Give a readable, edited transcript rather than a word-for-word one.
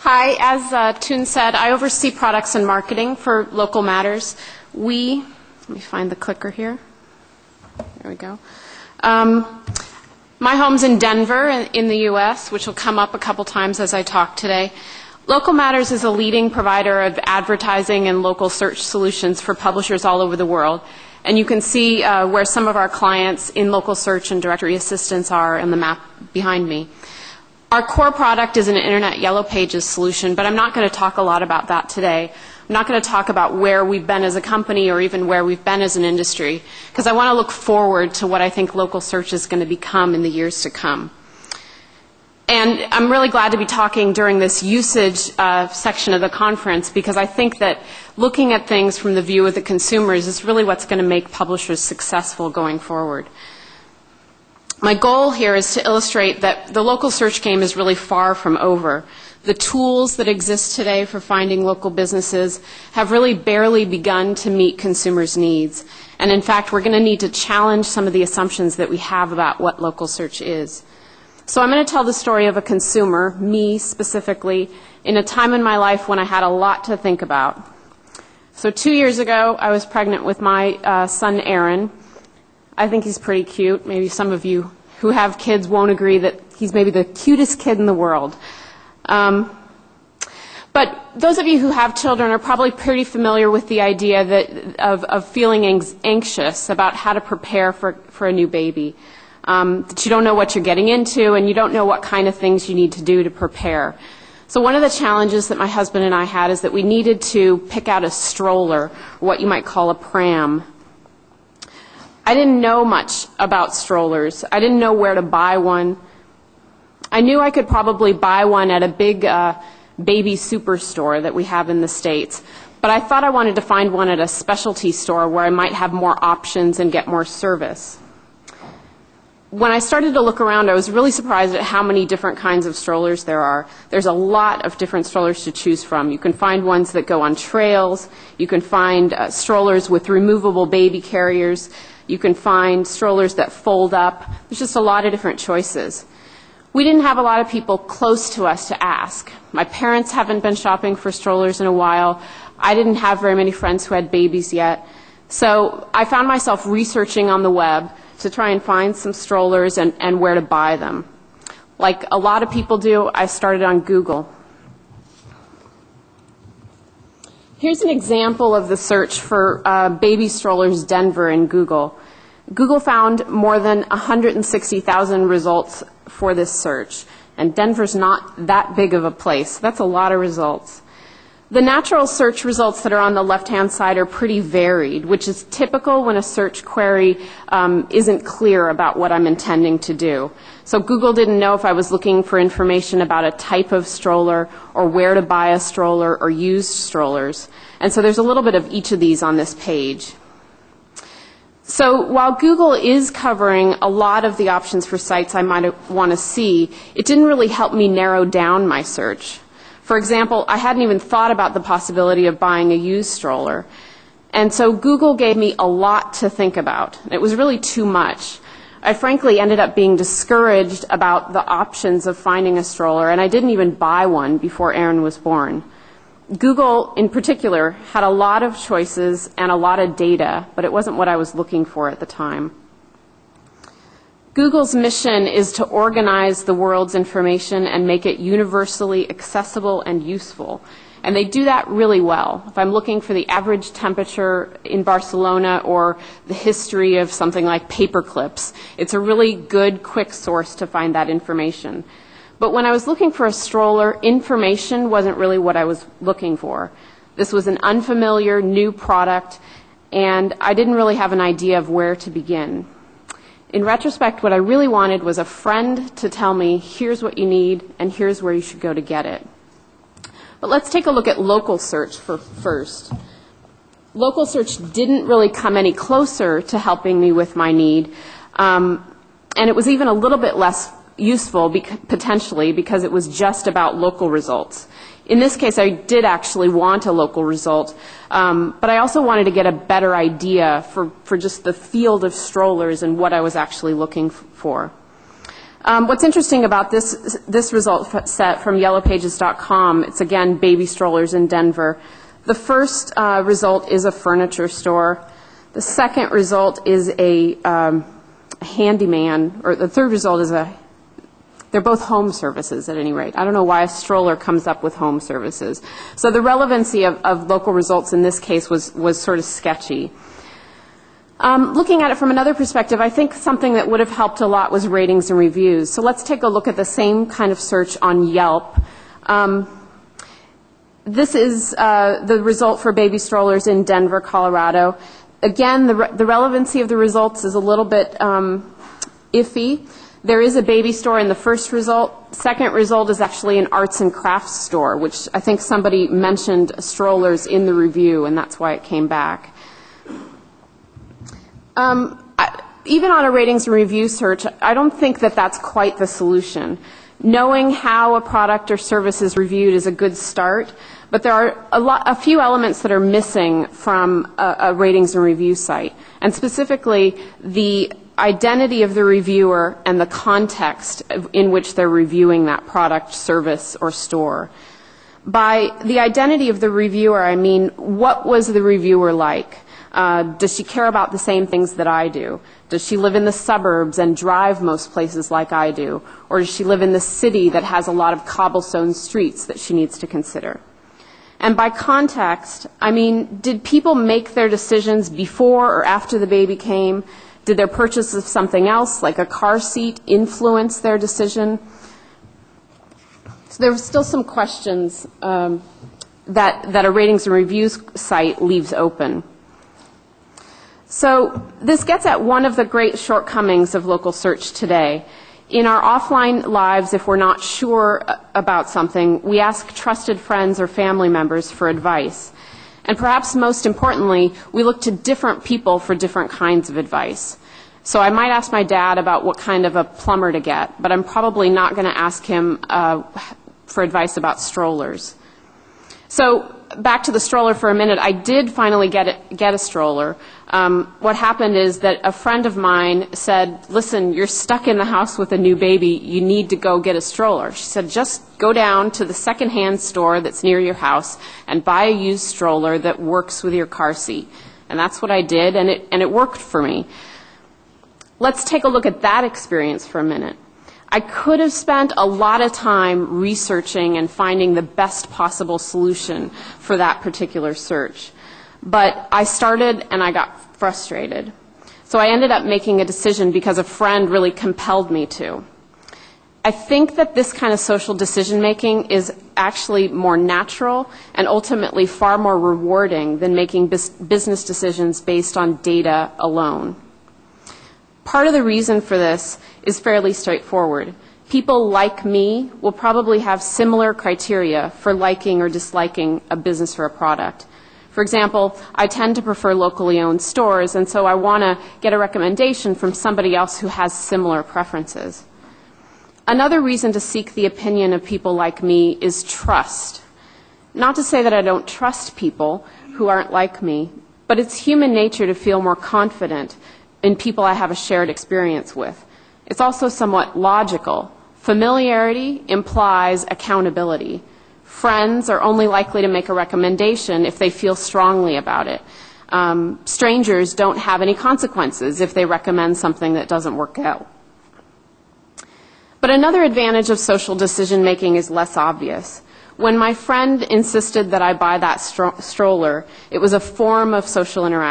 Hi, as Toon said, I oversee products and marketing for Local Matters. Let me find the clicker here. There we go. My home's in Denver in the U.S., which will come up a couple times as I talk today. Local Matters is a leading provider of advertising and local search solutions for publishers all over the world. And you can see where some of our clients in local search and directory assistance are in the map behind me. Our core product is an Internet Yellow Pages solution, but I'm not going to talk a lot about that today. I'm not going to talk about where we've been as a company or even where we've been as an industry, because I want to look forward to what I think local search is going to become in the years to come. And I'm really glad to be talking during this usage section of the conference, because I think that looking at things from the view of the consumers is really what's going to make publishers successful going forward. My goal here is to illustrate that the local search game is really far from over. The tools that exist today for finding local businesses have really barely begun to meet consumers' needs. And in fact, we're going to need to challenge some of the assumptions that we have about what local search is. So I'm going to tell the story of a consumer, me specifically, in a time in my life when I had a lot to think about. So 2 years ago, I was pregnant with my son, Aaron. I think he's pretty cute. Maybe some of you who have kids won't agree that he's maybe the cutest kid in the world. But those of you who have children are probably pretty familiar with the idea of feeling anxious about how to prepare for a new baby. That you don't know what you're getting into and you don't know what kind of things you need to do to prepare. So one of the challenges that my husband and I had is that we needed to pick out a stroller, or what you might call a pram. I didn't know much about strollers. I didn't know where to buy one. I knew I could probably buy one at a big baby superstore that we have in the States, but I thought I wanted to find one at a specialty store where I might have more options and get more service. When I started to look around, I was really surprised at how many different kinds of strollers there are. There's a lot of different strollers to choose from. You can find ones that go on trails. You can find strollers with removable baby carriers. You can find strollers that fold up. There's just a lot of different choices. We didn't have a lot of people close to us to ask. My parents haven't been shopping for strollers in a while. I didn't have very many friends who had babies yet. So I found myself researching on the web to try and find some strollers and where to buy them. Like a lot of people do, I started on Google. Here's an example of the search for baby strollers Denver in Google. Google found more than 160,000 results for this search, and Denver's not that big of a place. That's a lot of results. The natural search results that are on the left-hand side are pretty varied, which is typical when a search query isn't clear about what I'm intending to do. So Google didn't know if I was looking for information about a type of stroller or where to buy a stroller or used strollers. And so there's a little bit of each of these on this page. So while Google is covering a lot of the options for sites I might want to see, it didn't really help me narrow down my search. For example, I hadn't even thought about the possibility of buying a used stroller. And so Google gave me a lot to think about. It was really too much. I frankly ended up being discouraged about the options of finding a stroller, and I didn't even buy one before Aaron was born. Google, in particular, had a lot of choices and a lot of data, but it wasn't what I was looking for at the time. Google's mission is to organize the world's information and make it universally accessible and useful. And they do that really well. If I'm looking for the average temperature in Barcelona or the history of something like paper clips, it's a really good, quick source to find that information. But when I was looking for a stroller, information wasn't really what I was looking for. This was an unfamiliar, new product, and I didn't really have an idea of where to begin. In retrospect, what I really wanted was a friend to tell me, here's what you need, and here's where you should go to get it. But let's take a look at local search first. Local search didn't really come any closer to helping me with my need, and it was even a little bit less useful potentially because it was just about local results. In this case, I did actually want a local result, but I also wanted to get a better idea for just the field of strollers and what I was actually looking for. What's interesting about this result set from yellowpages.com, it's again baby strollers in Denver. The first result is a furniture store. The second result is a handyman, or the third result is they're both home services at any rate. I don't know why a stroller comes up with home services. So the relevancy of local results in this case was sort of sketchy. Looking at it from another perspective, I think something that would have helped a lot was ratings and reviews. So let's take a look at the same kind of search on Yelp. This is the result for baby strollers in Denver, Colorado. Again, the relevancy of the results is a little bit iffy. There is a baby store in the first result. Second result is actually an arts and crafts store, which I think somebody mentioned strollers in the review, and that's why it came back. Even on a ratings and review search, I don't think that that's quite the solution. Knowing how a product or service is reviewed is a good start, but there are a few elements that are missing from a ratings and review site, and specifically the identity of the reviewer and the context in which they're reviewing that product, service, or store. By the identity of the reviewer, I mean, what was the reviewer like? Does she care about the same things that I do? Does she live in the suburbs and drive most places like I do? Or does she live in the city that has a lot of cobblestone streets that she needs to consider? And by context, I mean, did people make their decisions before or after the baby came? Did their purchase of something else, like a car seat, influence their decision? So there were still some questions that a ratings and reviews site leaves open. So this gets at one of the great shortcomings of local search today. In our offline lives, if we're not sure about something, we ask trusted friends or family members for advice. And perhaps most importantly, we look to different people for different kinds of advice. So I might ask my dad about what kind of a plumber to get, but I'm probably not going to ask him for advice about strollers. So back to the stroller for a minute. I did finally get a stroller. What happened is that a friend of mine said, listen, you're stuck in the house with a new baby. You need to go get a stroller. She said, just go down to the secondhand store that's near your house and buy a used stroller that works with your car seat. And that's what I did, and it worked for me. Let's take a look at that experience for a minute. I could have spent a lot of time researching and finding the best possible solution for that particular search. But I started and I got frustrated. So I ended up making a decision because a friend really compelled me to. I think that this kind of social decision making is actually more natural and ultimately far more rewarding than making business decisions based on data alone. Part of the reason for this is fairly straightforward. People like me will probably have similar criteria for liking or disliking a business or a product. For example, I tend to prefer locally owned stores, and so I want to get a recommendation from somebody else who has similar preferences. Another reason to seek the opinion of people like me is trust. Not to say that I don't trust people who aren't like me, but it's human nature to feel more confident in people I have a shared experience with. It's also somewhat logical. Familiarity implies accountability. Friends are only likely to make a recommendation if they feel strongly about it. Strangers don't have any consequences if they recommend something that doesn't work out. But another advantage of social decision making is less obvious. When my friend insisted that I buy that stroller, it was a form of social interaction.